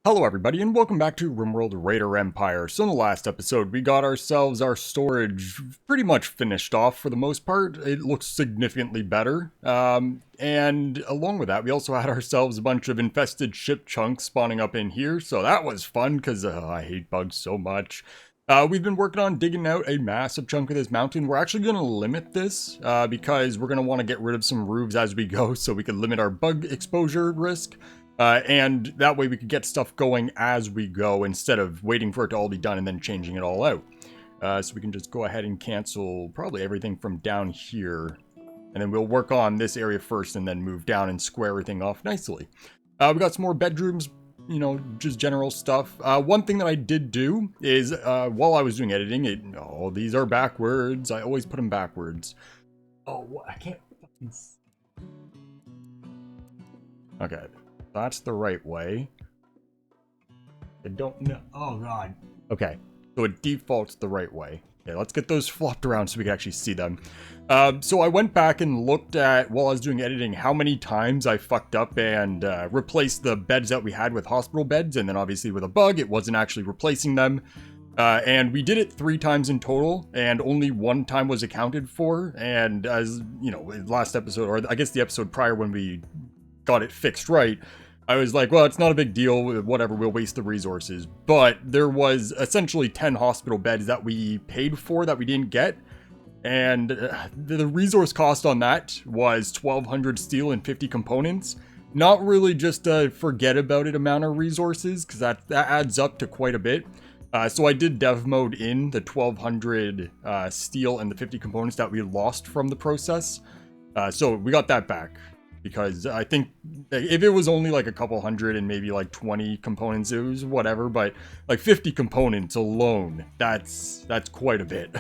Hello everybody and welcome back to RimWorld Raider Empire. So in the last episode we got ourselves our storage pretty much finished off for the most part. It looks significantly better. And along with that we also had ourselves a bunch of infested ship chunks spawning up in here. So that was fun because I hate bugs so much. We've been working on digging out a massive chunk of this mountain. We're actually going to limit this because we're going to want to get rid of some roofs as we go so we can limit our bug exposure risk. And that way we could get stuff going as we go instead of waiting for it to all be done and then changing it all out. So we can just go ahead and cancel probably everything from down here. And then we'll work on this area first and then move down and square everything off nicely. We got some more bedrooms, you know, just general stuff. One thing that I did do is while I was doing editing, these are backwards. I always put them backwards. Oh, I can't. Okay. That's the right way. I don't know. Oh, God. Okay. So it defaults the right way. Okay, let's get those flopped around so we can actually see them. So I went back and looked at, while I was doing editing, how many times I fucked up and replaced the beds that we had with hospital beds. And then obviously with a bug, it wasn't actually replacing them. And we did it 3 times in total, and only 1 time was accounted for. And as, you know, last episode, or I guess the episode prior when we got it fixed right, I was like, well, it's not a big deal, whatever, we'll waste the resources. But there was essentially 10 hospital beds that we paid for that we didn't get. And the resource cost on that was 1,200 steel and 50 components. Not really just a forget about it amount of resources, because that adds up to quite a bit. So I did dev mode in the 1,200 steel and the 50 components that we lost from the process. So we got that back. Because I think if it was only like a couple hundred and maybe like 20 components, it was whatever. But like 50 components alone, that's quite a bit.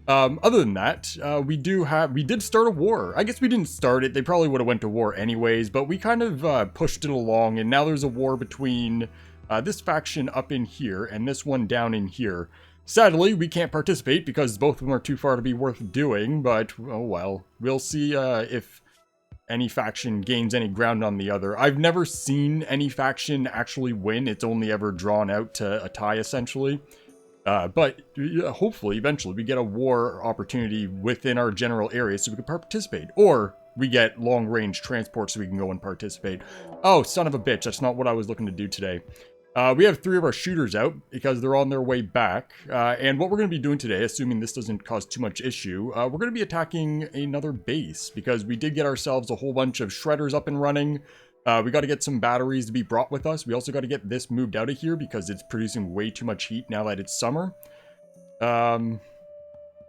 Other than that, we did start a war. I guess we didn't start it. They probably would have went to war anyways. But we kind of pushed it along. And now there's a war between this faction up in here and this one down in here. Sadly, we can't participate because both of them are too far to be worth doing. But, oh well. We'll see if any faction gains any ground on the other. I've never seen any faction actually win. It's only ever drawn out to a tie, essentially. But hopefully, eventually, we get a war opportunity within our general area so we can participate. Or we get long-range transport so we can go and participate. Oh, son of a bitch. That's not what I was looking to do today. We have 3 of our shooters out because they're on their way back. And what we're going to be doing today, assuming this doesn't cause too much issue, we're going to be attacking another base because we did get ourselves a whole bunch of shredders up and running. We got to get some batteries to be brought with us. We also got to get this moved out of here because it's producing way too much heat now that it's summer.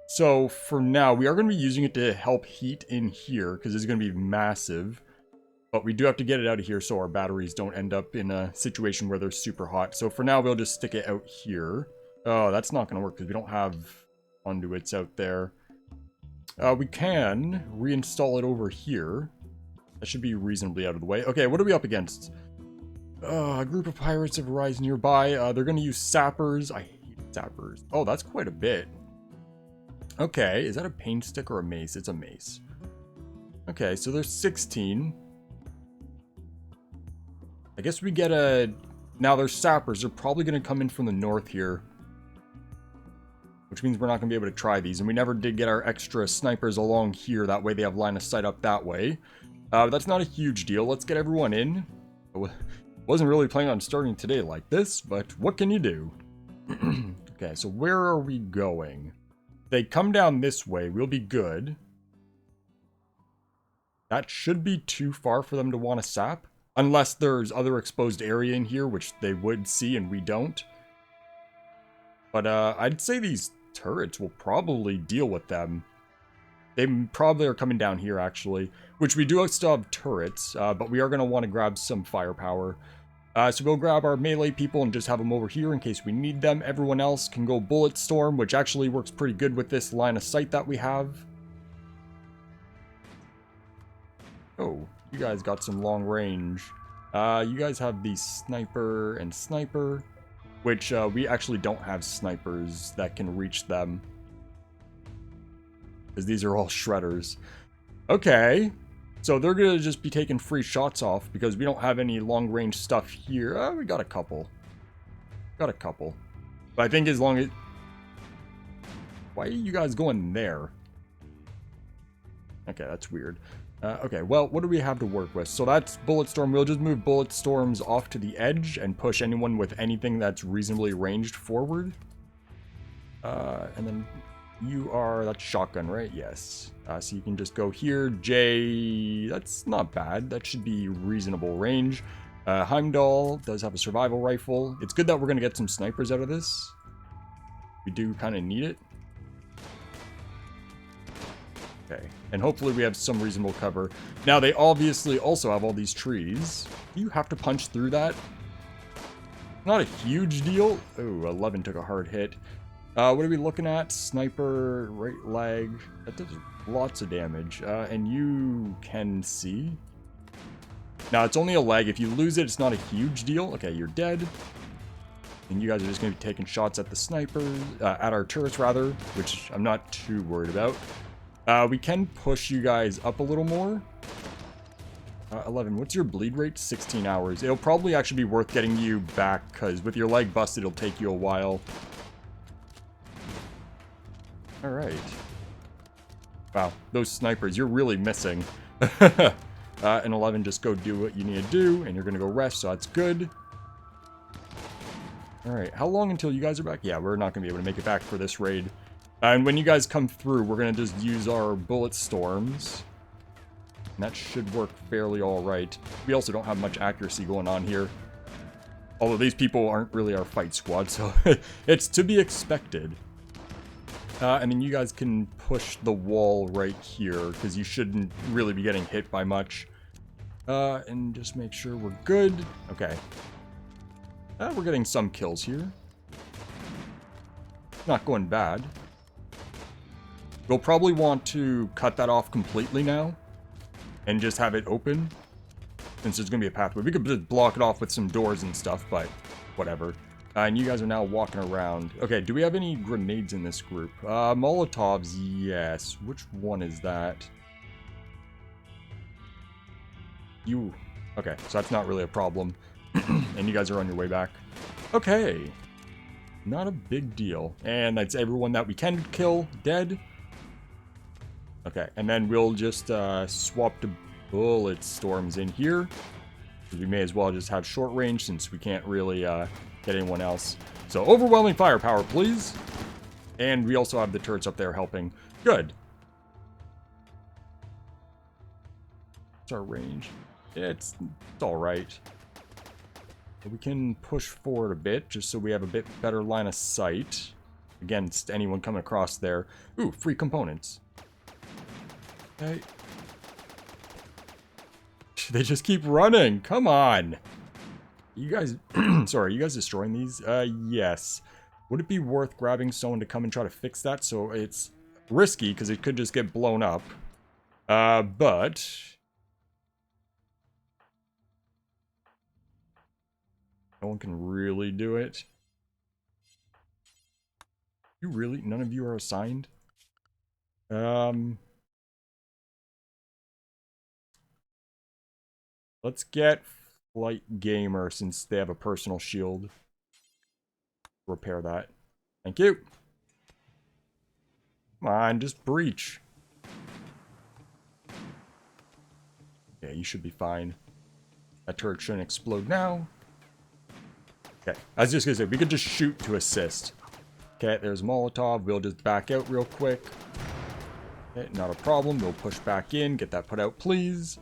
So for now, we are going to be using it to help heat in here because it's going to be massive. But we do have to get it out of here so our batteries don't end up in a situation where they're super hot. So for now, we'll just stick it out here. Oh, that's not going to work because we don't have conduits out there. We can reinstall it over here. That should be reasonably out of the way. Okay, what are we up against? A group of pirates have arisen nearby. They're going to use sappers. I hate sappers. Oh, that's quite a bit. Okay, is that a paint stick or a mace? It's a mace. Okay, so there's 16. I guess we get a... Now there's sappers. They're probably going to come in from the north here. Which means we're not going to be able to try these. And we never did get our extra snipers along here. That way they have line of sight up that way. That's not a huge deal. Let's get everyone in. Wasn't really planning on starting today like this, but what can you do? Okay, so where are we going? They come down this way. We'll be good. That should be too far for them to want to sap. Unless there's other exposed area in here, which they would see and we don't. But I'd say these turrets will probably deal with them. They probably are coming down here, actually. Which we do still have turrets, but we are going to want to grab some firepower. So we'll grab our melee people and just have them over here in case we need them. Everyone else can go bullet storm, which actually works pretty good with this line of sight that we have. Oh. You guys got some long range. You guys have the sniper and sniper, which we actually don't have snipers that can reach them. Because these are all shredders. Okay. So they're going to just be taking free shots off because we don't have any long-range stuff here. We got a couple. Got a couple. But I think as long as... Why are you guys going there? Okay, that's weird. Okay, well, what do we have to work with? So that's Bulletstorm. We'll just move Bulletstorms off to the edge and push anyone with anything that's reasonably ranged forward. And then you are... That's shotgun, right? Yes. So you can just go here. J... That's not bad. That should be reasonable range. Heimdall does have a survival rifle. It's good that we're going to get some snipers out of this. We do kind of need it. Okay, and hopefully we have some reasonable cover. Now, they obviously also have all these trees. Do you have to punch through that? Not a huge deal. Oh, 11 took a hard hit. What are we looking at? Sniper, right leg. That does lots of damage. And you can see. Now, it's only a leg. If you lose it, it's not a huge deal. Okay, you're dead. And you guys are just going to be taking shots at the snipers, at our turrets, rather, which I'm not too worried about. We can push you guys up a little more. 11, what's your bleed rate? 16 hours. It'll probably actually be worth getting you back, because with your leg busted, it'll take you a while. Alright. Wow, those snipers, you're really missing. And 11, just go do what you need to do, and you're going to go rest, so that's good. Alright, how long until you guys are back? Yeah, we're not going to be able to make it back for this raid. And when you guys come through, we're going to just use our Bulletstorms. And that should work fairly alright. We also don't have much accuracy going on here. Although these people aren't really our fight squad, so it's to be expected. And then you guys can push the wall right here, because you shouldn't really be getting hit by much. And just make sure we're good. Okay. We're getting some kills here. Not going bad. We'll probably want to cut that off completely now. And just have it open. Since there's going to be a pathway. We could just block it off with some doors and stuff, but whatever. And you guys are now walking around. Okay, do we have any grenades in this group? Molotovs, yes. Which one is that? You. Okay, so that's not really a problem. And you guys are on your way back. Okay. Not a big deal. And that's everyone that we can kill dead. Okay, and then we'll just swap the Bulletstorms in here. Because we may as well just have short range since we can't really get anyone else. So overwhelming firepower, please. And we also have the turrets up there helping. Good. What's our range? It's alright. We can push forward a bit, just so we have a bit better line of sight against anyone coming across there. Ooh, free components. Okay. They just keep running. Come on. You guys... Sorry, are you guys destroying these? Yes. Would it be worth grabbing someone to come and try to fix that? So it's risky, because it could just get blown up. But... no one can really do it. You really? None of you are assigned? Let's get Flight Gamer since they have a personal shield. Repair that. Thank you. Come on, just breach. Yeah, you should be fine. That turret shouldn't explode now. Okay, I was just gonna say, we could just shoot to assist. Okay, there's Molotov. We'll just back out real quick. Okay, not a problem. We'll push back in. Get that put out, please.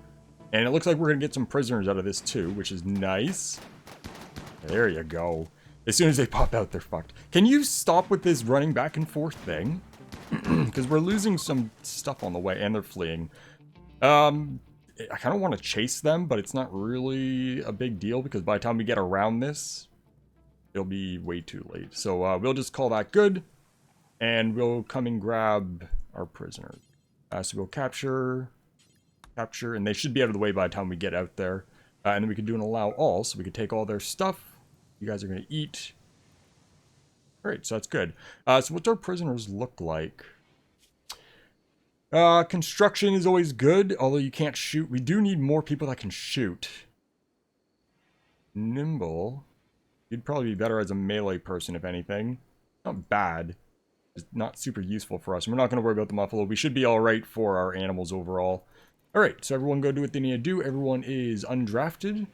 And it looks like we're gonna get some prisoners out of this too, which is nice. There you go. As soon as they pop out, they're fucked. Can you stop with this running back and forth thing? Because we're losing some stuff on the way, and they're fleeing. I kind of want to chase them, but it's not really a big deal, because by the time we get around this, it'll be way too late. So we'll just call that good, and we'll come and grab our prisoners. So we'll capture, and they should be out of the way by the time we get out there. And then we can do an allow all, so we can take all their stuff. You guys are going to eat. Alright, so that's good. So what's our prisoners look like? Construction is always good, although you can't shoot. We do need more people that can shoot. Nimble. You'd probably be better as a melee person, if anything. Not bad. It's not super useful for us. We're not going to worry about the muffalo. We should be alright for our animals overall. Alright, so everyone go do what they need to do. Everyone is undrafted.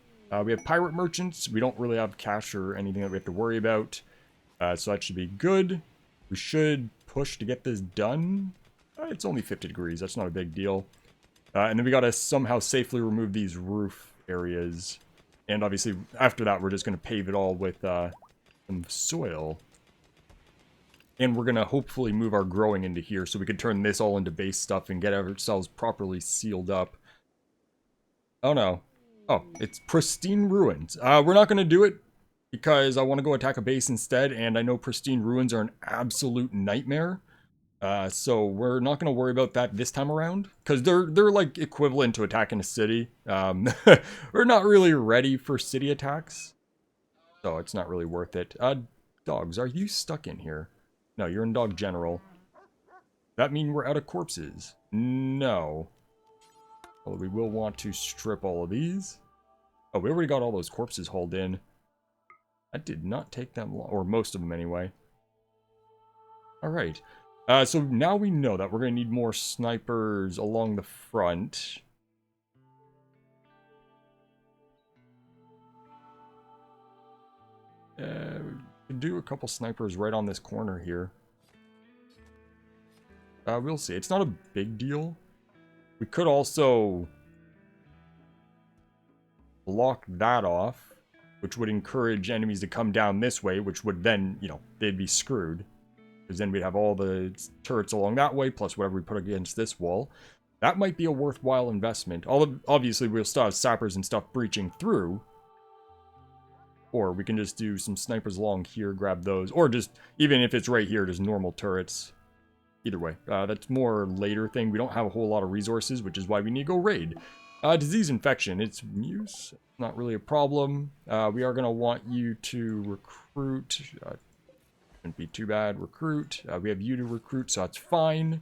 We have pirate merchants. We don't really have cash or anything that we have to worry about. So that should be good. We should push to get this done. It's only 50 degrees. That's not a big deal. And then we got to somehow safely remove these roof areas. And obviously, after that, we're just going to pave it all with some soil. And we're going to hopefully move our growing into here so we can turn this all into base stuff and get ourselves properly sealed up. Oh, no. Oh, it's pristine ruins. We're not going to do it because I want to go attack a base instead, and I know pristine ruins are an absolute nightmare. So we're not going to worry about that this time around, because they're like equivalent to attacking a city. We're not really ready for city attacks, so it's not really worth it. Dogs, are you stuck in here? No, you're in dog general. That mean we're out of corpses? No. Well, we will want to strip all of these. Oh, we already got all those corpses hauled in. That did not take that long, or most of them anyway. Alright. So now we know that we're going to need more snipers along the front. We could do a couple snipers right on this corner here. We'll see. It's not a big deal. We could also block that off, which would encourage enemies to come down this way, which would then, you know, they'd be screwed. Because then we'd have all the turrets along that way, plus whatever we put against this wall. That might be a worthwhile investment. Obviously, we'll still have sappers and stuff breaching through. Or we can just do some snipers along here, grab those. Or just, even if it's right here, just normal turrets. Either way, that's more later thing. We don't have a whole lot of resources, which is why we need to go raid. Disease infection, it's Muse. Not really a problem. We are going to want you to recruit. Shouldn't be too bad. Recruit. We have you to recruit, so that's fine.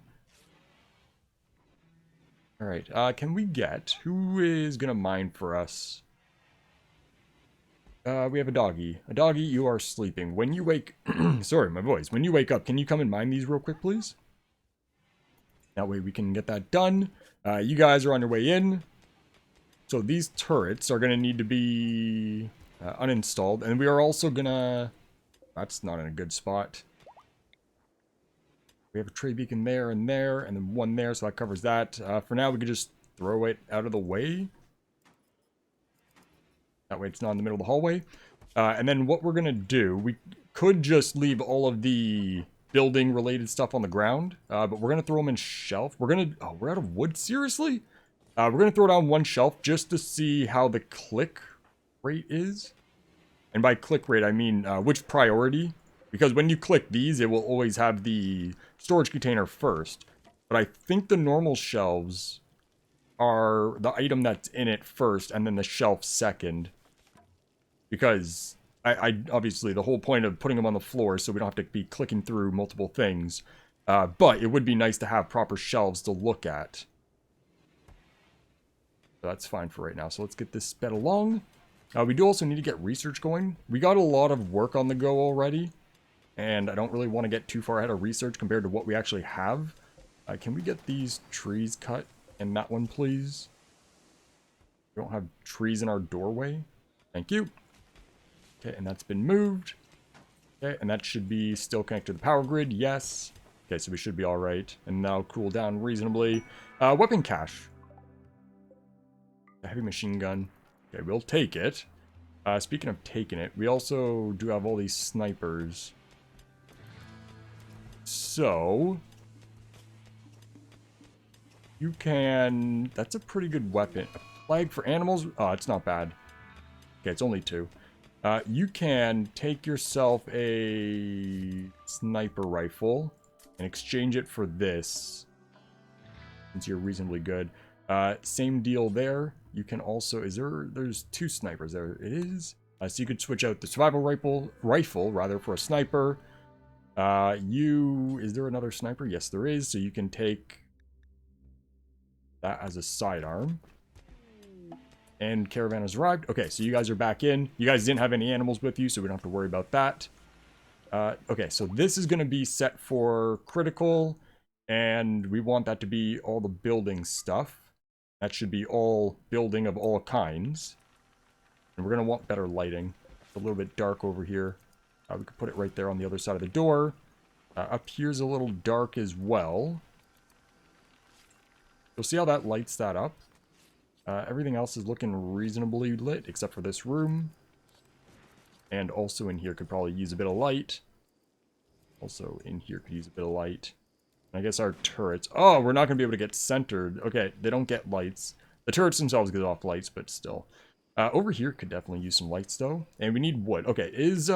Alright, can we get... Who is going to mine for us? We have a doggy. A doggy, you are sleeping. When you wake... Sorry, my voice. When you wake up, can you come and mine these real quick, please? That way we can get that done. You guys are on your way in. So these turrets are going to need to be uninstalled. And we are also going to... That's not in a good spot. We have a trade beacon there, and then one there, so that covers that. For now, we could just throw it out of the way. That way it's not in the middle of the hallway. And then what we're going to do, we could just leave all of the building-related stuff on the ground, but we're going to throw them in shelf. We're going to... Oh, we're out of wood? Seriously? We're going to throw it on one shelf just to see how the click rate is. And by click rate, I mean which priority. Because when you click these, it will always have the storage container first. But I think the normal shelves are the item that's in it first, and then the shelf second. Because I obviously, the whole point of putting them on the floor so we don't have to be clicking through multiple things. But it would be nice to have proper shelves to look at. So that's fine for right now. So let's get this sped along. We do also need to get research going. We got a lot of work on the go already. And I don't really want to get too far ahead of research compared to what we actually have. Can we get these trees cut in that one, please? We don't have trees in our doorway. Thank you. Okay, and that's been moved. Okay, and that should be still connected to the power grid. Yes. Okay, so we should be all right. And now cool down reasonably. Weapon cache. A heavy machine gun. Okay, we'll take it. Speaking of taking it, we also do have all these snipers. So... You can... That's a pretty good weapon. A flag for animals? Oh, it's not bad. Okay, it's only 2. You can take yourself a sniper rifle and exchange it for this. Since you're reasonably good. Same deal there. You can also... There's 2 snipers there. It is. So you could switch out the survival rifle rather for a sniper. Is there another sniper? Yes, there is. So you can take that as a sidearm. And caravan has arrived. Okay, so you guys are back in. You guys didn't have any animals with you, so we don't have to worry about that. Okay, so this is going to be set for critical, and we want that to be all the building stuff. That should be all building of all kinds. And we're going to want better lighting. It's a little bit dark over here. We could put it right there on the other side of the door. Up here's a little dark as well. You'll see how that lights that up. Everything else is looking reasonably lit, except for this room. And also in here could probably use a bit of light. Also in here could use a bit of light. And I guess our turrets... Oh, we're not going to be able to get centered. Okay, they don't get lights. The turrets themselves get off lights, but still. Over here could definitely use some lights, though. And we need wood. Okay, is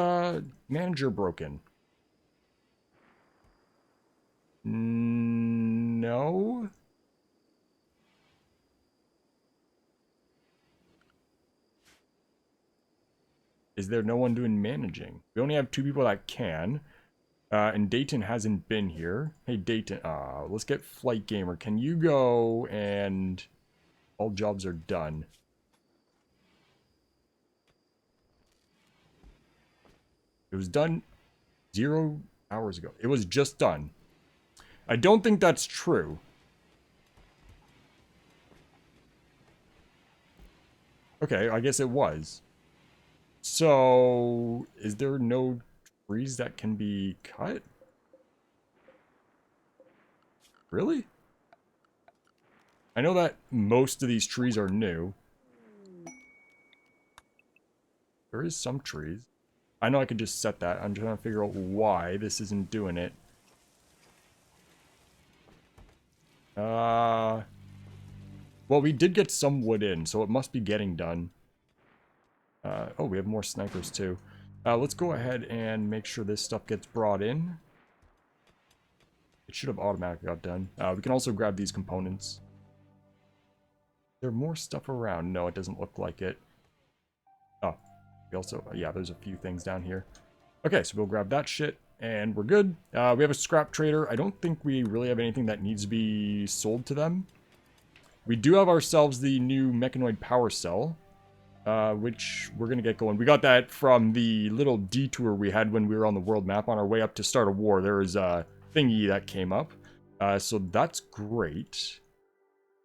manager broken? No. Is there no one doing managing? We only have 2 people that can. And Dayton hasn't been here. Hey, Dayton. Let's get Flight Gamer. Can you go and... All jobs are done. It was done 0 hours ago. It was just done. I don't think that's true. Okay, I guess it was. So, is there no trees that can be cut? Really? I know that most of these trees are new. There is some trees. I know I could just set that. I'm trying to figure out why this isn't doing it. Well, we did get some wood in, so it must be getting done. Oh, we have more snipers too. Let's go ahead and make sure this stuff gets brought in. It should have automatically got done. We can also grab these components. Is there more stuff around? No, it doesn't look like it. Oh, we also... Yeah, there's a few things down here. Okay, so we'll grab that shit, and we're good. We have a scrap trader. I don't think we really have anything that needs to be sold to them. We do have ourselves the new mechanoid power cell, which we're going to get going. We got that from the little detour we had when we were on the world map on our way up to start a war. There was a thingy that came up, so that's great.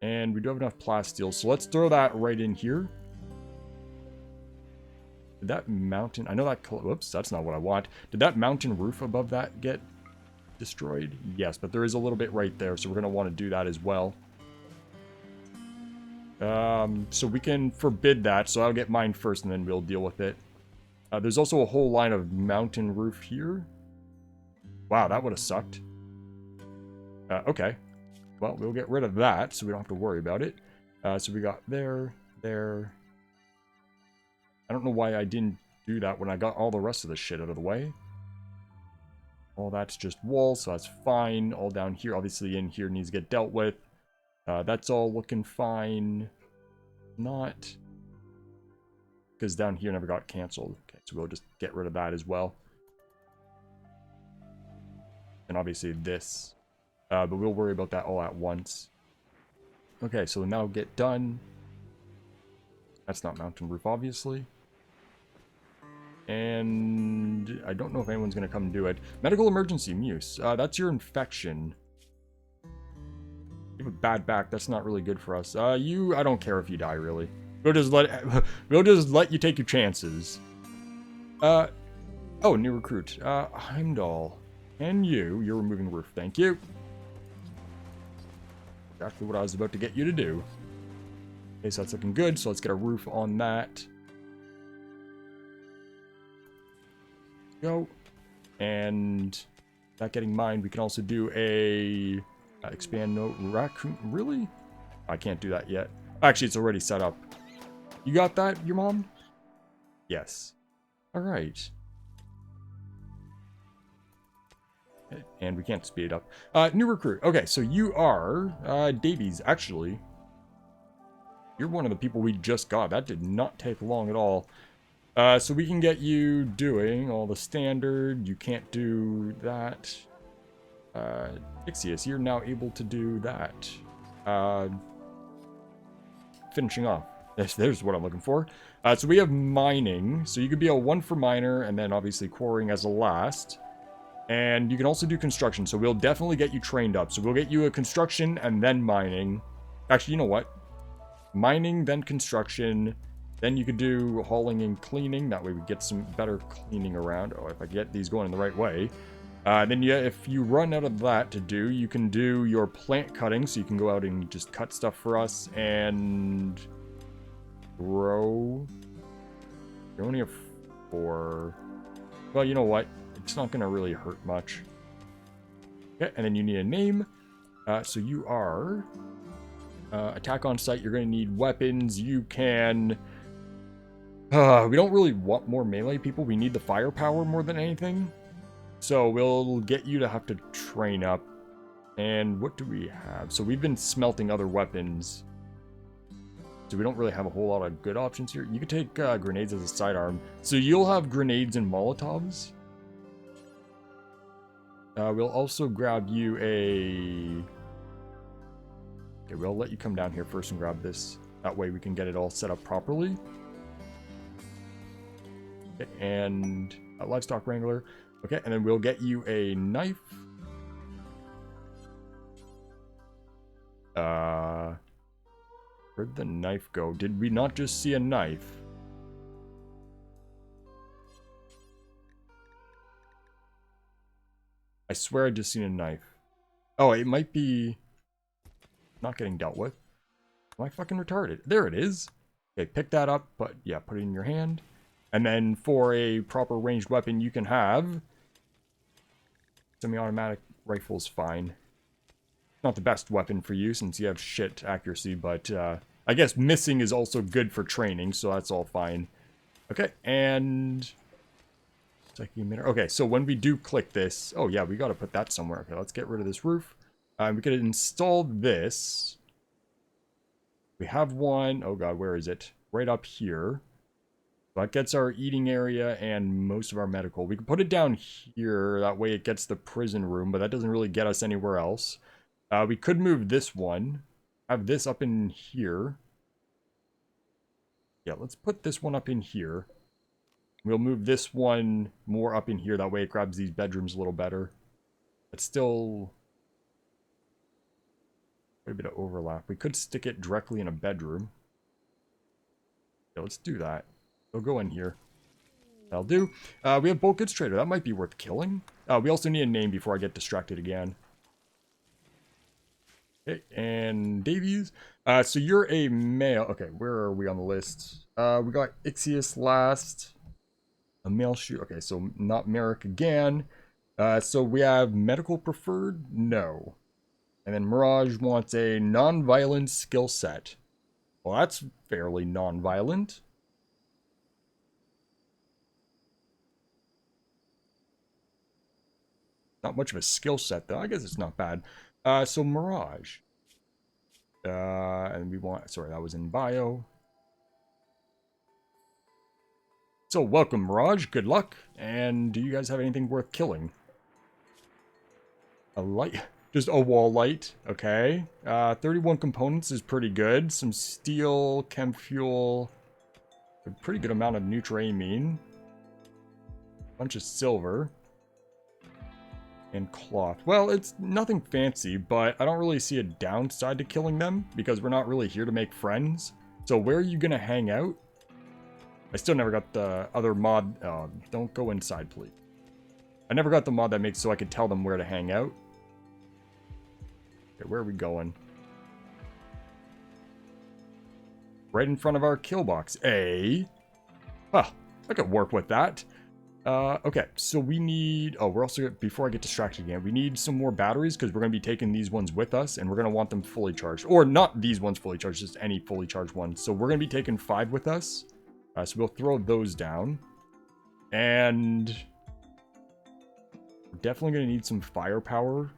And we do have enough plasteel, so let's throw that right in here. Did that mountain... I know that... Whoops, that's not what I want. Did that mountain roof above that get destroyed? Yes, but there is a little bit right there, so we're going to want to do that as well. So we can forbid that, so I'll get mine first and then we'll deal with it. There's also a whole line of mountain roof here. Wow, that would have sucked. Okay. Well, we'll get rid of that, so we don't have to worry about it. So we got there, there. I don't know why I didn't do that when I got all the rest of the shit out of the way. All that's just wall, so that's fine. All down here, obviously in here needs to get dealt with. That's all looking fine. Not. Because down here never got canceled. Okay, so we'll just get rid of that as well. And obviously this. But we'll worry about that all at once. Okay, so now get done. That's not mountain roof, obviously. And I don't know if anyone's going to come do it. Medical emergency, Muse. That's your infection. You have a bad back. That's not really good for us. I don't care if you die, really. We'll just let you take your chances. Oh, new recruit. Heimdall. And you're removing roof. Thank you. Exactly what I was about to get you to do. Okay, so that's looking good. So let's get a roof on that. Go. And that getting mined, we can also do a expand note raccoon. Really? I can't do that yet. Actually, it's already set up. You got that, your mom? Yes. All right. And we can't speed it up. New recruit. Okay, so you are Davies. Actually, you're one of the people we just got. That did not take long at all. So we can get you doing all the standard. You can't do that. Ixius, you're now able to do that. finishing off. There's what I'm looking for. So we have mining. So you could be a 1 for miner, and then obviously quarrying as a last. And you can also do construction. So we'll definitely get you trained up. So we'll get you a construction and then mining. Actually, you know what? Mining, then construction. Then you could do hauling and cleaning. That way we get some better cleaning around. Oh, if I get these going in the right way. Then yeah, if you run out of that to do, you can do your plant cutting. So you can go out and just cut stuff for us and grow. You only have 4. Well, you know what? It's not going to really hurt much. Okay, and then you need a name. So you are attack on site. You're going to need weapons. You can... we don't really want more melee people. We need the firepower more than anything. So we'll get you to have to train up. And what do we have? So we've been smelting other weapons. So we don't really have a whole lot of good options here. You could take grenades as a sidearm. So you'll have grenades and Molotovs. We'll also grab you a... Okay, we'll let you come down here first and grab this. That way we can get it all set up properly. Okay, and a livestock wrangler. Okay, and then we'll get you a knife. Where'd the knife go? Did we not just see a knife? I swear I just seen a knife. Oh, it might be not getting dealt with. Am I fucking retarded? There it is. Okay, pick that up, but yeah, put it in your hand. And then for a proper ranged weapon, you can have semi-automatic rifle's fine. Not the best weapon for you since you have shit accuracy, but I guess missing is also good for training, so that's all fine. Okay, and... Okay, so when we do click this... Oh yeah, we gotta put that somewhere. Okay, let's get rid of this roof. We could install this. We have one... Oh god, where is it? Right up here. That gets our eating area and most of our medical. We can put it down here, that way it gets the prison room, but that doesn't really get us anywhere else. We could move this one. Have this up in here. Yeah, let's put this one up in here. We'll move this one more up in here, that way it grabs these bedrooms a little better. It's still... quite a bit of overlap. We could stick it directly in a bedroom. Yeah, let's do that. We'll go in here. That'll do. We have bulk goods trader. That might be worth killing. We also need a name before I get distracted again. Okay, and Davies. So you're a male. Okay, where are we on the list? We got Ixius last. A male shoe. Okay, so not Merrick again. So we have medical preferred? No. And then Mirage wants a non-violent skill set. Well, that's fairly non-violent. Not much of a skill set, though. I guess it's not bad. So Mirage. And we want... Sorry, that was in bio. So welcome, Mirage. Good luck. And do you guys have anything worth killing? A light... Just a wall light. Okay. 31 components is pretty good. Some steel, chem fuel. A pretty good amount of neutramine. Bunch of silver. And cloth. Well, it's nothing fancy, but I don't really see a downside to killing them because we're not really here to make friends. So where are you gonna hang out? I still never got the other mod. Don't go inside, please. I never got the mod that makes so I could tell them where to hang out. Okay, where are we going? Right in front of our kill box. Well, I could work with that. Okay, so we need... Oh, we're also... Before I get distracted again, we need some more batteries because we're going to be taking these ones with us and we're going to want them fully charged. Or not these ones fully charged, just any fully charged ones. So we're going to be taking 5 with us. So we'll throw those down. And... we're definitely going to need some firepower.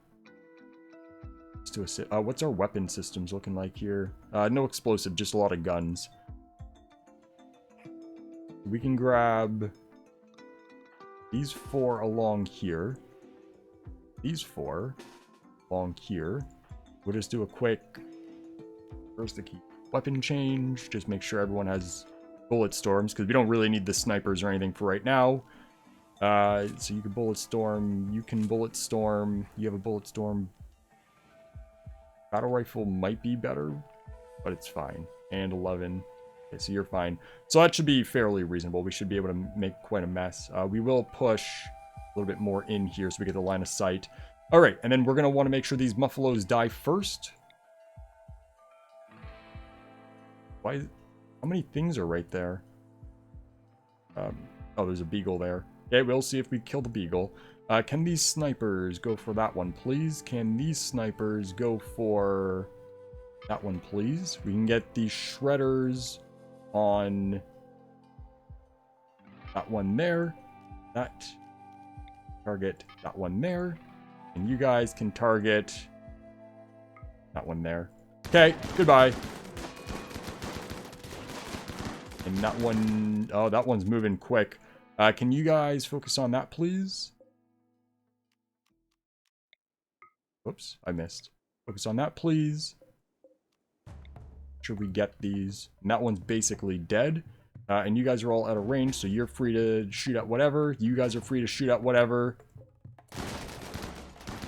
To assist. What's our weapon systems looking like here? No explosive, just a lot of guns. We can grab... these 4 along here. These 4 along here. We'll just do a quick... Where's the key? weapon change. Just make sure everyone has bullet storms, because we don't really need the snipers or anything for right now. So you can bullet storm. You can bullet storm. You have a bullet storm. Battle rifle might be better, but it's fine. And 11. Okay, so you're fine. So that should be fairly reasonable. We should be able to make quite a mess. We will push a little bit more in here so we get the line of sight. All right, and then we're going to want to make sure these muffalos die first. Why? How many things are right there? Oh, there's a beagle there. Okay, we'll see if we kill the beagle. Can these snipers go for that one, please? Can these snipers go for that one, please? We can get the shredders on that one there. That. Target that one there. And you guys can target that one there. Okay, goodbye. And that one... Oh, that one's moving quick. Can you guys focus on that, please? Whoops, I missed. Focus on that, please. Should we get these? And that one's basically dead. And you guys are all out of range, so you're free to shoot at whatever. You guys are free to shoot at whatever.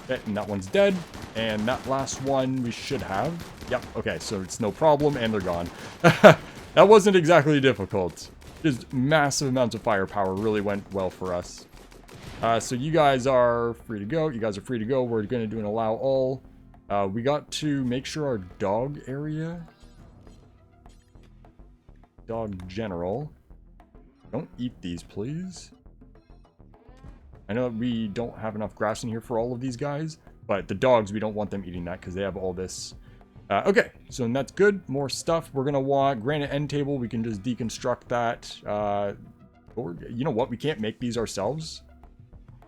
Okay, and that one's dead. And that last one we should have. Yep, okay, so it's no problem, and they're gone. That wasn't exactly difficult. Just massive amounts of firepower really went well for us. So you guys are free to go. You guys are free to go. We're going to do an allow all. We got to make sure our dog area... Dog general. Don't eat these, please. I know we don't have enough grass in here for all of these guys, but the dogs, we don't want them eating that because they have all this. Okay, so that's good. More stuff. We're going to want granite end table. We can just deconstruct that. Or, you know what? We can't make these ourselves.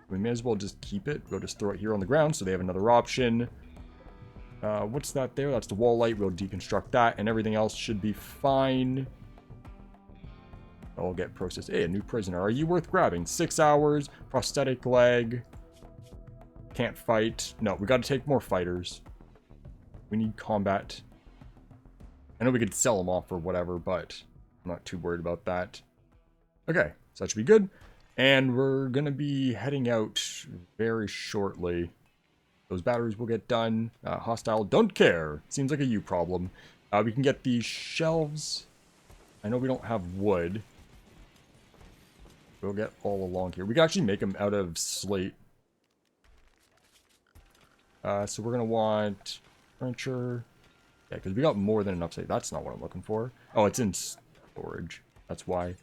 We may as well just keep it. We'll just throw it here on the ground so they have another option. What's that there? That's the wall light. We'll deconstruct that, and everything else should be fine. I'll get processed. Hey, a new prisoner. Are you worth grabbing? 6 hours. Prosthetic leg. Can't fight. No, we got to take more fighters. We need combat. I know we could sell them off or whatever, but I'm not too worried about that. Okay, so that should be good. And we're going to be heading out very shortly. Those batteries will get done. Hostile, don't care. Seems like a you problem. We can get these shelves. I know we don't have wood. We'll get all along here. We can actually make them out of slate. So we're going to want furniture. Yeah, because we got more than enough slate. That's not what I'm looking for. Oh, it's in storage. That's why.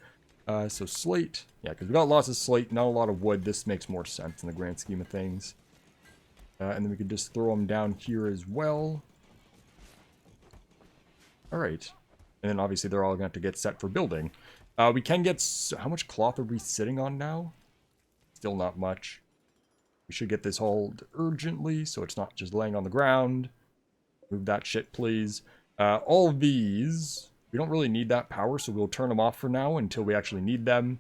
So slate. Yeah, because we got lots of slate, not a lot of wood. This makes more sense in the grand scheme of things. And then we could just throw them down here as well. Alright. And then obviously they're all going to have to get set for building. We can get... How much cloth are we sitting on now? Still not much. We should get this hauled urgently so it's not just laying on the ground. Move that shit, please. All of these... We don't really need that power, so we'll turn them off for now until we actually need them.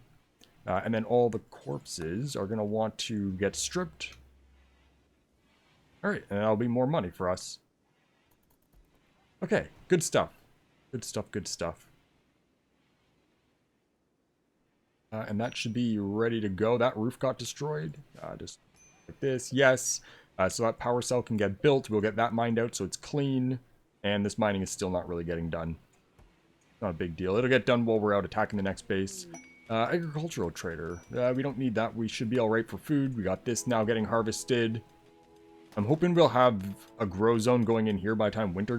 And then all the corpses are going to want to get stripped. Alright, and that'll be more money for us. Okay, good stuff. Good stuff, good stuff. And that should be ready to go. That roof got destroyed. Just like this, yes. So that power cell can get built. We'll get that mined out so it's clean. And this mining is still not really getting done. Not a big deal. It'll get done while we're out attacking the next base. Agricultural trader. We don't need that. We should be alright for food. We got this now getting harvested. I'm hoping we'll have a grow zone going in here by the time winter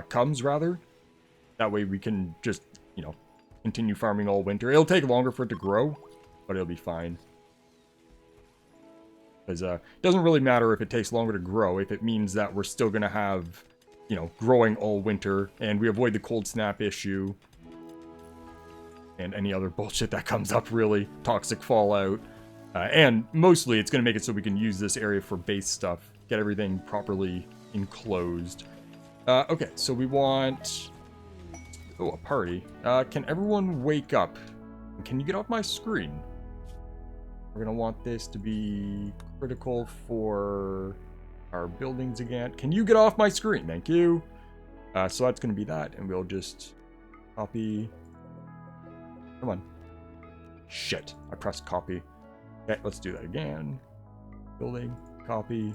comes, rather. That way we can just, you know, continue farming all winter. It'll take longer for it to grow, but it'll be fine. Because it doesn't really matter if it takes longer to grow, if it means that we're still going to have, you know, growing all winter, and we avoid the cold snap issue. And any other bullshit that comes up, really. Toxic fallout. And mostly it's going to make it so we can use this area for base stuff. Get everything properly enclosed. Okay, so we want... Oh, a party. Can everyone wake up? Can you get off my screen? We're going to want this to be critical for our buildings again. Can you get off my screen? Thank you. So that's going to be that, and we'll just copy. Come on. Shit, I pressed copy. Okay, let's do that again. Building, copy,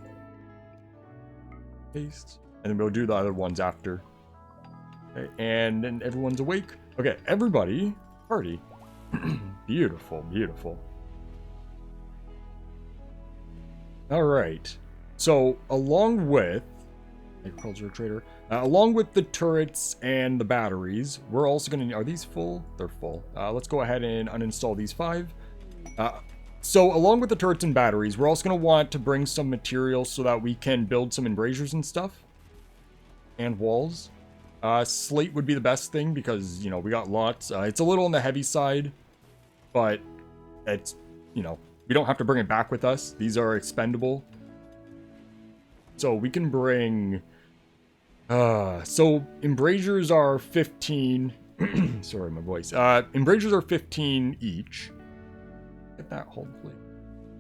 paste, and then we'll do the other ones after. Okay, and then everyone's awake. Okay, everybody, party. Beautiful, beautiful. All right. So along with agriculture trader, along with the turrets and the batteries, we're also going to. Are these full? They're full. Let's go ahead and uninstall these 5. So along with the turrets and batteries, we're also going to want to bring some materials so that we can build some embrasures and stuff. And walls. Slate would be the best thing because, you know, we got lots. It's a little on the heavy side, but it's, you know, we don't have to bring it back with us. These are expendable. So we can bring... so embrasures are 15... Sorry, my voice. Embrasures are 15 each. Get that hold, please.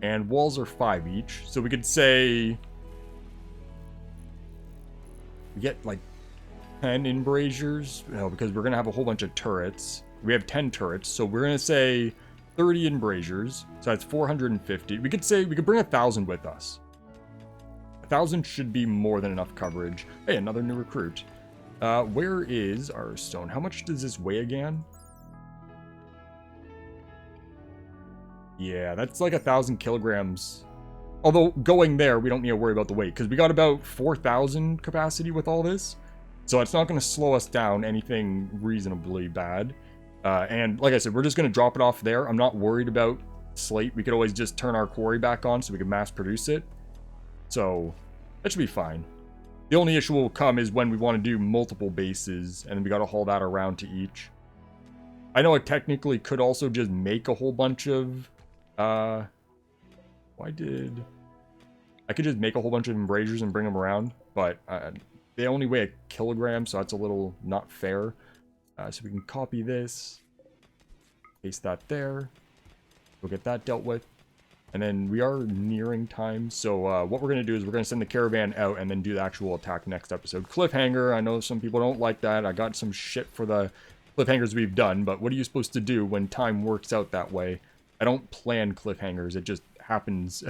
And walls are 5 each. So we could say... We get, like, 10 embrasures. You know, because we're going to have a whole bunch of turrets. We have 10 turrets. So we're going to say 30 embrasures. So that's 450. We could say... We could bring 1,000 with us. 1,000 should be more than enough coverage. Hey, another new recruit. Where is our stone? How much does this weigh again? Yeah, that's like 1,000 kilograms. Although, going there, we don't need to worry about the weight, because we got about 4,000 capacity with all this. So it's not going to slow us down anything reasonably bad. And like I said, we're just going to drop it off there. I'm not worried about slate. We could always just turn our quarry back on so we can mass produce it. So, that should be fine. The only issue will come is when we want to do multiple bases, and then we got to haul that around to each. I know I technically could also just make a whole bunch of... I could just make a whole bunch of embrasures and bring them around, but they only weigh 1 kilogram, so that's a little not fair. So we can copy this, paste that there. We'll get that dealt with. And then we are nearing time, so what we're going to do is we're going to send the caravan out and then do the actual attack next episode. Cliffhanger, I know some people don't like that. I got some shit for the cliffhangers we've done, but what are you supposed to do when time works out that way? I don't plan cliffhangers, it just happens.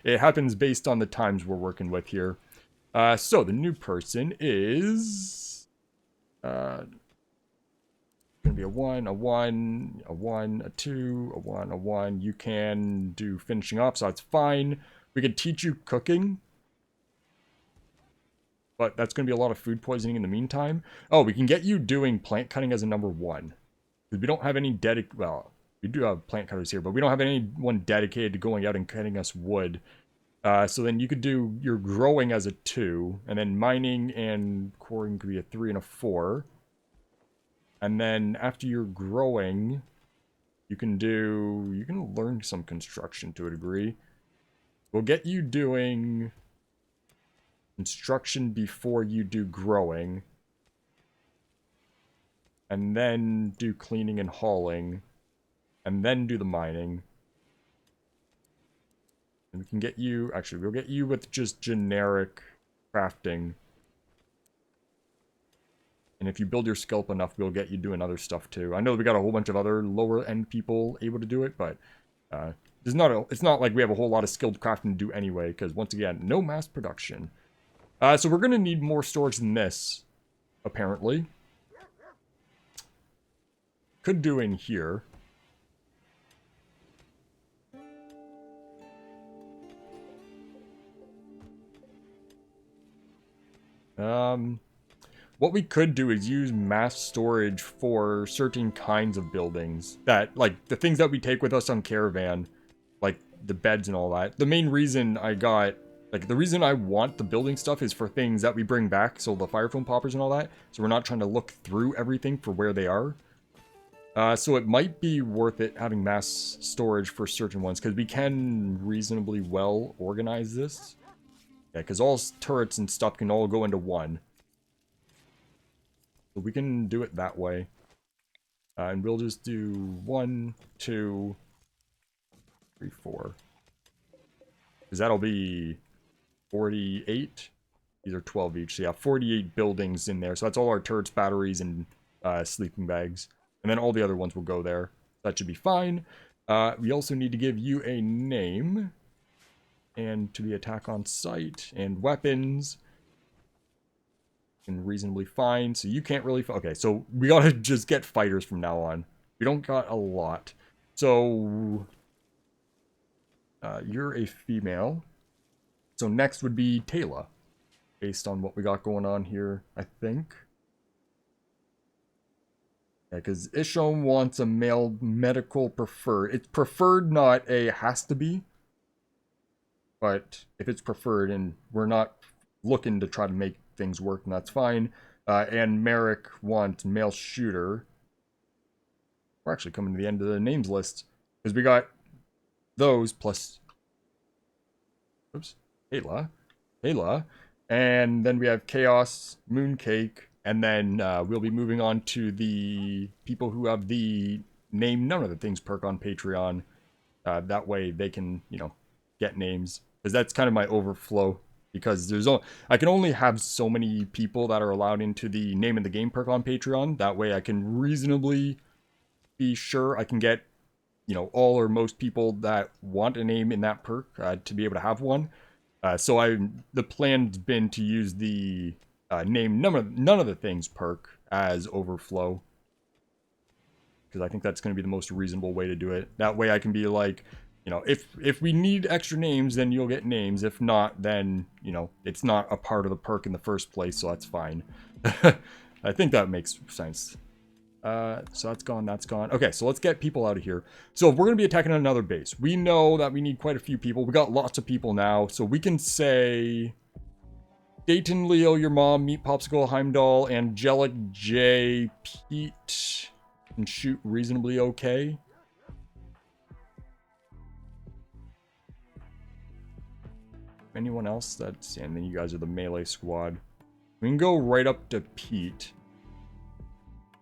It happens based on the times we're working with here. So the new person is... Gonna be a 1, a 1, a 1, a 2, a 1, a 1. You can do finishing up, so that's fine. We could teach you cooking, but that's gonna be a lot of food poisoning in the meantime. Oh, we can get you doing plant cutting as a number 1. Because we don't have any well, we do have plant cutters here, but we don't have anyone dedicated to going out and cutting us wood. So then you could do your growing as a 2, and then mining and quarrying could be a 3 and a 4. And then after you're growing, you can learn some construction to a degree. We'll get you doing construction before you do growing. And then do cleaning and hauling. And then do the mining. And we can get you, actually, we'll get you with just generic crafting. And if you build your skill up enough, we'll get you doing other stuff too. I know we got a whole bunch of other lower end people able to do it, but it's not like we have a whole lot of skilled crafting to do anyway, because once again, no mass production. So we're going to need more storage than this, apparently. Could do in here. What we could do is use mass storage for certain kinds of buildings that, like, the things that we take with us on caravan, like the beds and all that. The main reason the reason I want the building stuff is for things that we bring back, so the fire foam poppers and all that, so we're not trying to look through everything for where they are. So it might be worth it having mass storage for certain ones, because we can reasonably well organize this. Yeah, because all turrets and stuff can all go into one. So we can do it that way. And we'll just do 1, 2, 3, 4. Because that'll be 48. These are 12 each. So yeah, 48 buildings in there. So that's all our turrets, batteries, and sleeping bags. And then all the other ones will go there. That should be fine. We also need to give you a name. And to be attack on sight. And weapons. And reasonably fine. So you can't really... Okay, so we gotta just get fighters from now on. We don't got a lot. So... you're a female. So next would be Taylor. Based on what we got going on here, I think. Yeah, because Isham wants a male medical preferred. It's preferred, not a has to be. But if it's preferred, and we're not looking to try to make things work, and that's fine. And Merrick wants male shooter. We're actually coming to the end of the names list. Because we got those plus... Oops. Kayla. And then we have Chaos, Mooncake, and then we'll be moving on to the people who have the name none of the things perk on Patreon. That way they can, you know, get names. Because that's kind of my overflow. Because I can only have so many people that are allowed into the name of the game perk on Patreon. That way I can reasonably be sure I can get, you know, all or most people that want a name in that perk to be able to have one. So the plan's been to use the name none of the things perk as overflow. Because I think that's going to be the most reasonable way to do it. That way I can be like, you know, if we need extra names, then you'll get names. If not, then, you know, it's not a part of the perk in the first place, so that's fine. I think that makes sense. So that's gone, that's gone. Okay, so let's get people out of here. So if we're going to be attacking another base, we know that we need quite a few people. We got lots of people now, so we can say... Dayton, Leo, your mom, Meat Popsicle, Heimdall, Angelic, J, Pete, and shoot reasonably okay. Anyone else? That's... And then you guys are the melee squad. We can go right up to Pete.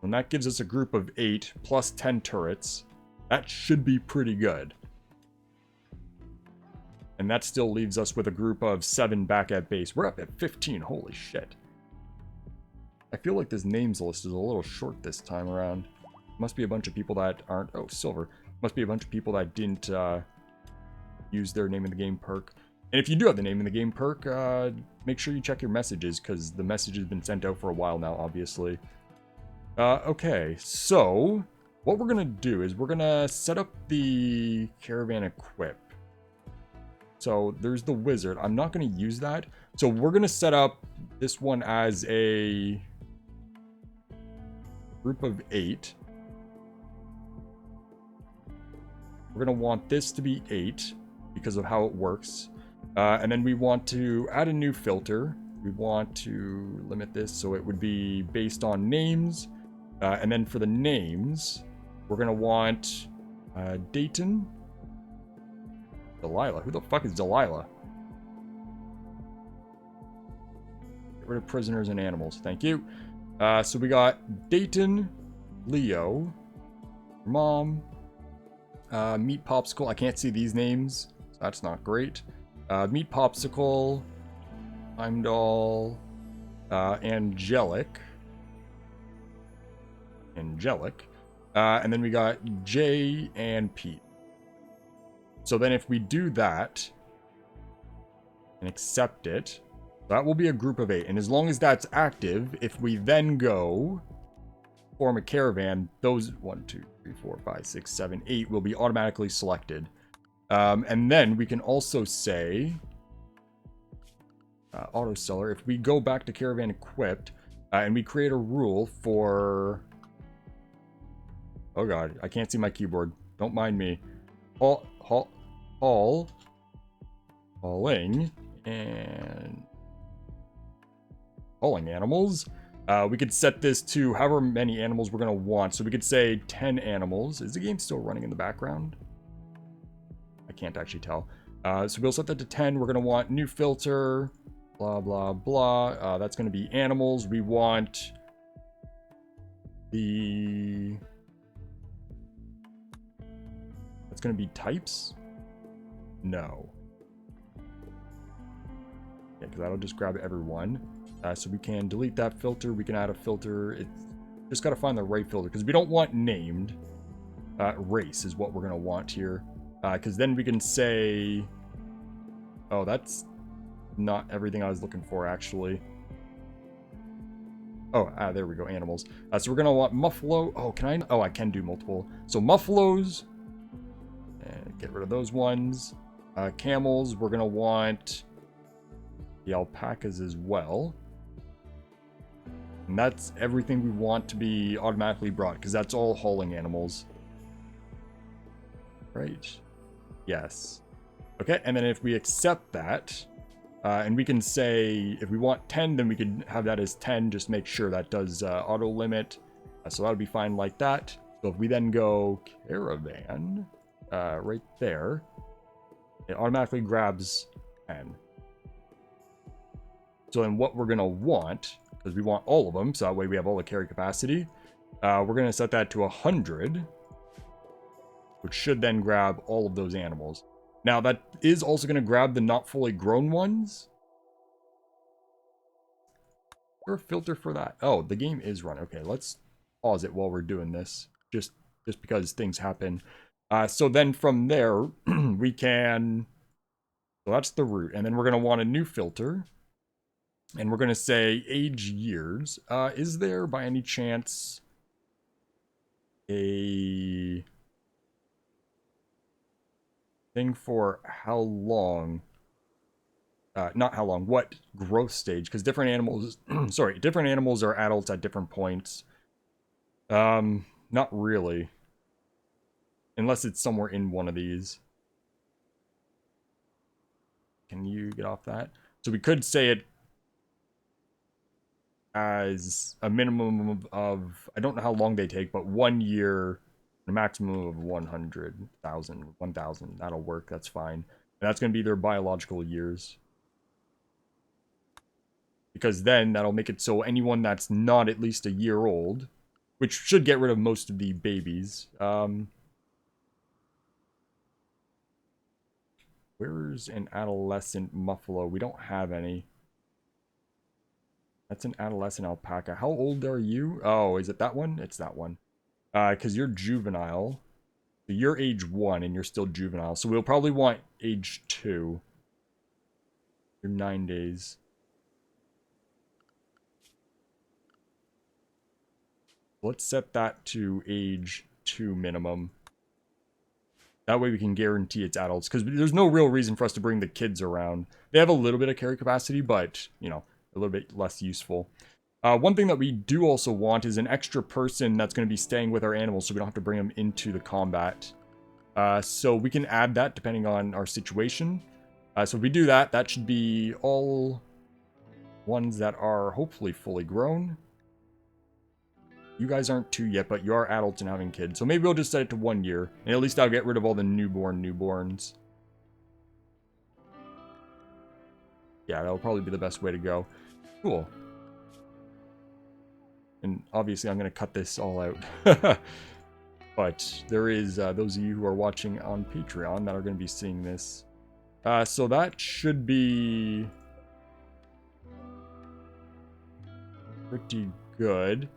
And that gives us a group of 8 plus 10 turrets. That should be pretty good. And that still leaves us with a group of 7 back at base. We're up at 15. Holy shit. I feel like this names list is a little short this time around. Must be a bunch of people that aren't... Oh, silver. Must be a bunch of people that didn't use their name in the game perk. And if you do have the name in the game perk, make sure you check your messages, because the message has been sent out for a while now, obviously. Okay, so what we're going to do is we're going to set up the caravan equip. So there's the wizard. I'm not going to use that. So we're going to set up this one as a group of 8. We're going to want this to be 8 because of how it works. And then we want to add a new filter. We want to limit this so it would be based on names. And then for the names, we're going to want Dayton. Delilah. Who the fuck is Delilah? Get rid of prisoners and animals. Thank you. So we got Dayton, Leo, Mom, Meat Popsicle. I can't see these names, so that's not great. Meat Popsicle, Heimdall, Angelic. And then we got Jay and Pete. So then if we do that and accept it, that will be a group of 8. And as long as that's active, if we then go form a caravan, those 1, 2, 3, 4, 5, 6, 7, 8 will be automatically selected. And then we can also say auto seller. If we go back to caravan equipped and we create a rule for... Oh god, I can't see my keyboard. Don't mind me. Hauling and hauling animals. We could set this to however many animals we're going to want. So we could say 10 animals. Is the game still running in the background? I can't actually tell. So we'll set that to 10. We're going to want new filter, blah, blah, blah. That's going to be animals. We want the... That's going to be types? No. because that'll just grab everyone. So we can delete that filter. We can add a filter. It's just got to find the right filter because we don't want named. Race is what we're going to want here. Because then we can say... Oh, that's not everything I was looking for, actually. Oh, there we go, animals. So we're going to want muffalo. Oh, can I? Oh, I can do multiple. So muffalos. And get rid of those ones. Camels, we're going to want the alpacas as well. And that's everything we want to be automatically brought, because that's all hauling animals. Right. Yes. Okay, and then if we accept that, and we can say if we want 10, then we can have that as 10. Just make sure that does auto limit. So that'll be fine like that. So if we then go caravan, right there, it automatically grabs 10. So then what we're going to want, because we want all of them, so that way we have all the carry capacity, we're going to set that to 100, which should then grab all of those animals. Now, that is also going to grab the not fully grown ones. Is there a filter for that? Oh, the game is running. Okay, let's pause it while we're doing this, just because things happen. So then from there, we can... So that's the root. And then we're going to want a new filter. And we're going to say age years. Is there, by any chance, a... thing for how long, not how long, what growth stage, because different animals, sorry, different animals are adults at different points. Not really. Unless it's somewhere in one of these. Can you get off that? So we could say it as a minimum of, I don't know how long they take, but 1 year, a maximum of 100,000, 1,000. That'll work. That's fine. And that's going to be their biological years. Because then that'll make it so anyone that's not at least a year old, which should get rid of most of the babies. Where's an adolescent muffalo? We don't have any. That's an adolescent alpaca. How old are you? Oh, is it that one? It's that one. Because you're juvenile. So you're age 1 and you're still juvenile. So we'll probably want age 2. You're 9 days. Let's set that to age 2 minimum. That way we can guarantee it's adults. Because there's no real reason for us to bring the kids around. They have a little bit of carry capacity, but, you know, a little bit less useful. One thing that we do also want is an extra person that's going to be staying with our animals so we don't have to bring them into the combat. So we can add that depending on our situation. So if we do that, that should be all ones that are hopefully fully grown. You guys aren't 2 yet, but you are adults and having kids. So maybe we'll just set it to 1 year. And at least I'll get rid of all the newborns. Yeah, that'll probably be the best way to go. Cool. And obviously I'm going to cut this all out. But there is those of you who are watching on Patreon that are going to be seeing this. So that should be pretty good.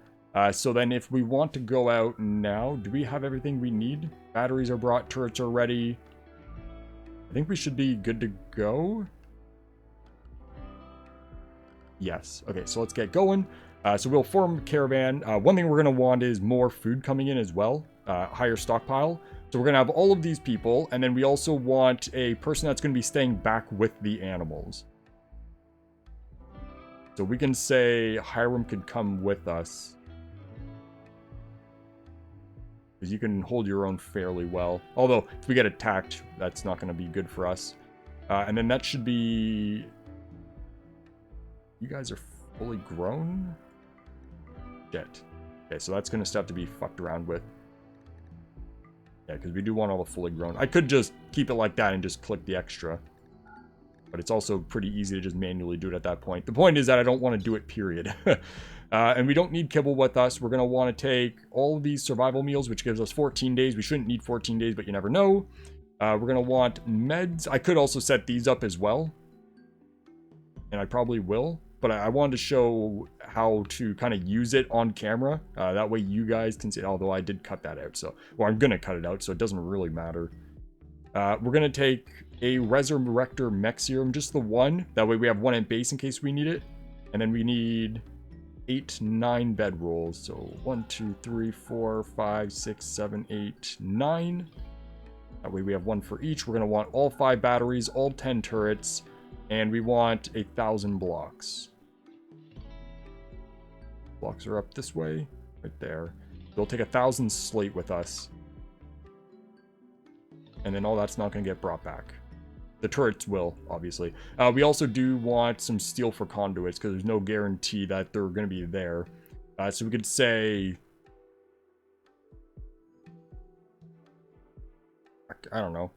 So then if we want to go out now, do we have everything we need? Batteries are brought, turrets are ready. I think we should be good to go. Yes. Okay, so let's get going. So we'll form a caravan. One thing we're going to want is more food coming in as well. Higher stockpile. So we're going to have all of these people. And then we also want a person that's going to be staying back with the animals. So we can say Hiram could come with us. Because you can hold your own fairly well. Although, if we get attacked, that's not going to be good for us. And then that should be... You guys are fully grown? Shit. Okay, so that's going to have to be fucked around with. Yeah, because we do want all the fully grown. I could just keep it like that and just click the extra. But it's also pretty easy to just manually do it at that point. The point is that I don't want to do it, period. And we don't need kibble with us. We're going to want to take all of these survival meals, which gives us 14 days. We shouldn't need 14 days, but you never know. We're going to want meds. I could also set these up as well. and I probably will. But I wanted to show how to kind of use it on camera. That way you guys can see it, although I did cut that out. So, well, I'm going to cut it out, so it doesn't really matter. We're going to take a Resurrector Mech Serum, just the one. That way we have one at base in case we need it. And then we need 9 bedrolls. So 1, 2, 3, 4, 5, 6, 7, 8, 9. That way we have one for each. We're going to want all 5 batteries, all 10 turrets. And we want 1,000 blocks. Blocks are up this way, right there. We'll take 1,000 slate with us. And then all that's not going to get brought back. The turrets will, obviously. We also do want some steel for conduits, because there's no guarantee that they're going to be there. So we could say... I don't know.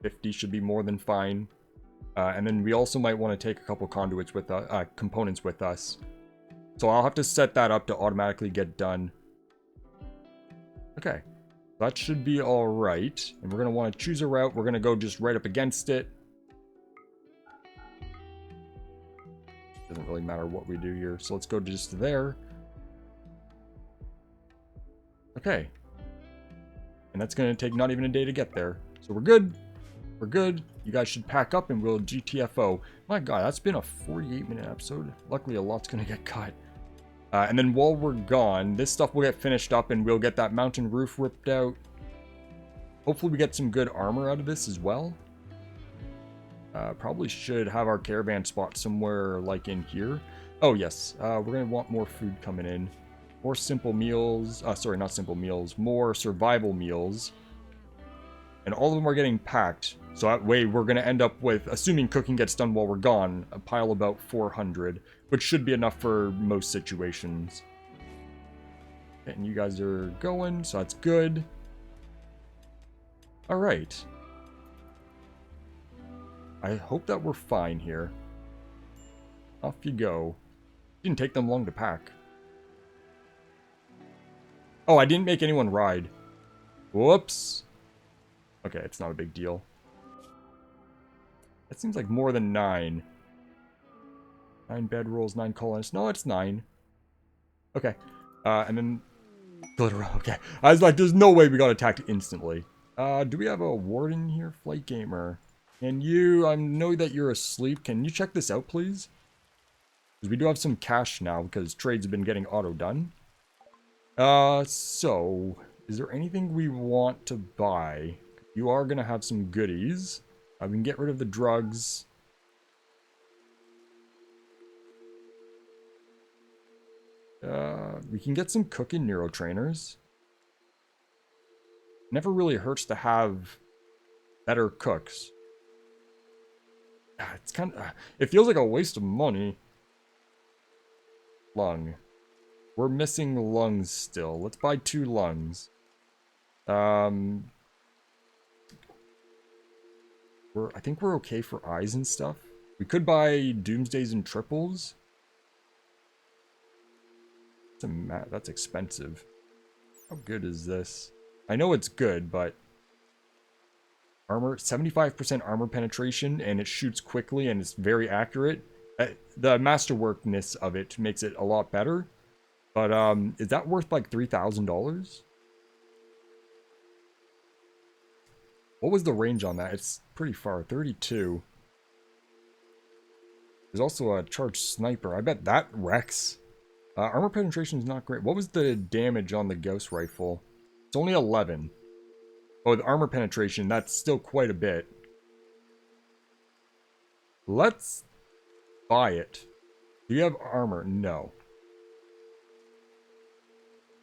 50 should be more than fine. And then we also might want to take a couple conduits with components with us. So I'll have to set that up to automatically get done. Okay. That should be alright. And we're going to want to choose a route. We're going to go just right up against it. Doesn't really matter what we do here. So let's go just there. Okay. And that's going to take not even a day to get there. So we're good. We're good. You guys should pack up and we'll GTFO. My god, that's been a 48-minute episode. Luckily, a lot's going to get cut. And then while we're gone, this stuff will get finished up and we'll get that mountain roof ripped out. Hopefully we get some good armor out of this as well. Probably should have our caravan spot somewhere like in here. Oh yes, we're going to want more food coming in. More simple meals. Sorry, not simple meals. More survival meals. And all of them are getting packed. So that way we're going to end up with, assuming cooking gets done while we're gone, a pile about 400. Which should be enough for most situations. And you guys are going, so that's good. Alright. I hope that we're fine here. Off you go. Didn't take them long to pack. Oh, I didn't make anyone ride. Whoops. Okay, it's not a big deal. That seems like more than 9. 9 bedrolls, 9 colonists. No, it's 9. Okay. And then... Okay. I was like, there's no way we got attacked instantly. Do we have a warden here? Flight Gamer. And you... I know that you're asleep. Can you check this out, please? Because we do have some cash now, because trades have been getting auto-done. So... Is there anything we want to buy? You are going to have some goodies. We can get rid of the drugs. We can get some cooking neurotrainers. Never really hurts to have better cooks. It's kind of... it feels like a waste of money. Lung. We're missing lungs still. Let's buy 2 lungs. I think we're okay for eyes and stuff. We could buy Doomsdays and triples. That's expensive. How good is this? I know it's good, but... Armor, 75% armor penetration, and it shoots quickly, and it's very accurate. The masterworkness of it makes it a lot better. But, is that worth like $3,000? What was the range on that? It's pretty far. 32. There's also a charged sniper. I bet that wrecks. Armor penetration is not great. What was the damage on the ghost rifle? It's only 11. Oh, the armor penetration, that's still quite a bit. Let's buy it. Do you have armor? No.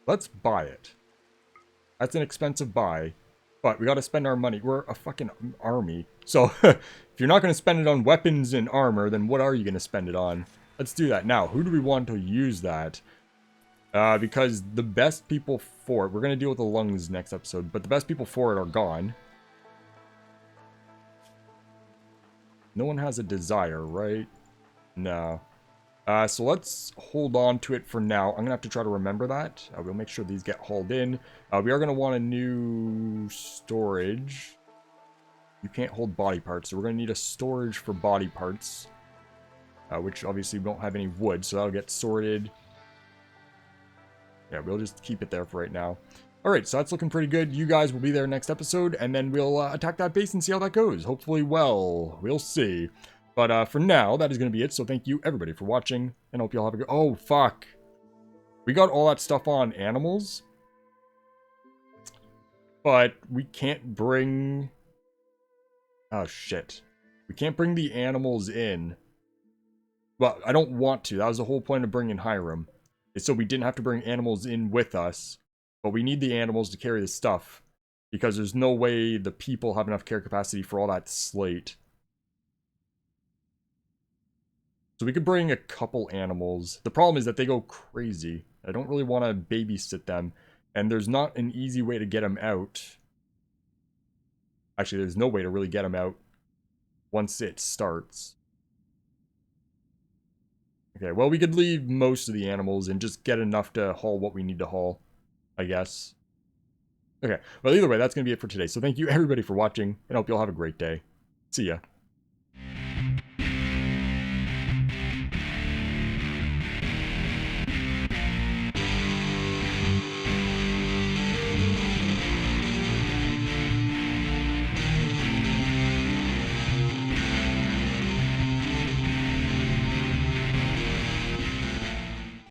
Let's buy it. That's an expensive buy. But we gotta spend our money. We're a fucking army. So, if you're not gonna spend it on weapons and armor, then what are you gonna spend it on? Let's do that. Now, who do we want to use that? Because the best people for it... We're gonna deal with the lungs next episode, but the best people for it are gone. No one has a desire, right? No. So let's hold on to it for now. I'm going to have to try to remember that. We'll make sure these get hauled in. We are going to want a new storage. You can't hold body parts, so we're going to need a storage for body parts. Which obviously we don't have any wood, so that'll get sorted. Yeah, we'll just keep it there for right now. Alright, so that's looking pretty good. You guys will be there next episode, and then we'll attack that base and see how that goes. Hopefully well. We'll see. But for now, that is going to be it. So thank you, everybody, for watching, and hope you all have a good... Oh, fuck. We got all that stuff on animals, but we can't bring... Oh, shit. We can't bring the animals in. Well, I don't want to. That was the whole point of bringing Hiram. Is so we didn't have to bring animals in with us. But we need the animals to carry the stuff. Because there's no way the people have enough care capacity for all that slate. So we could bring a couple animals. The problem is that they go crazy. I don't really want to babysit them. And there's not an easy way to get them out. Actually, there's no way to really get them out once it starts. Okay, well, we could leave most of the animals and just get enough to haul what we need to haul, I guess. Okay, well, either way, that's going to be it for today. So thank you, everybody, for watching, and I hope you all have a great day. See ya.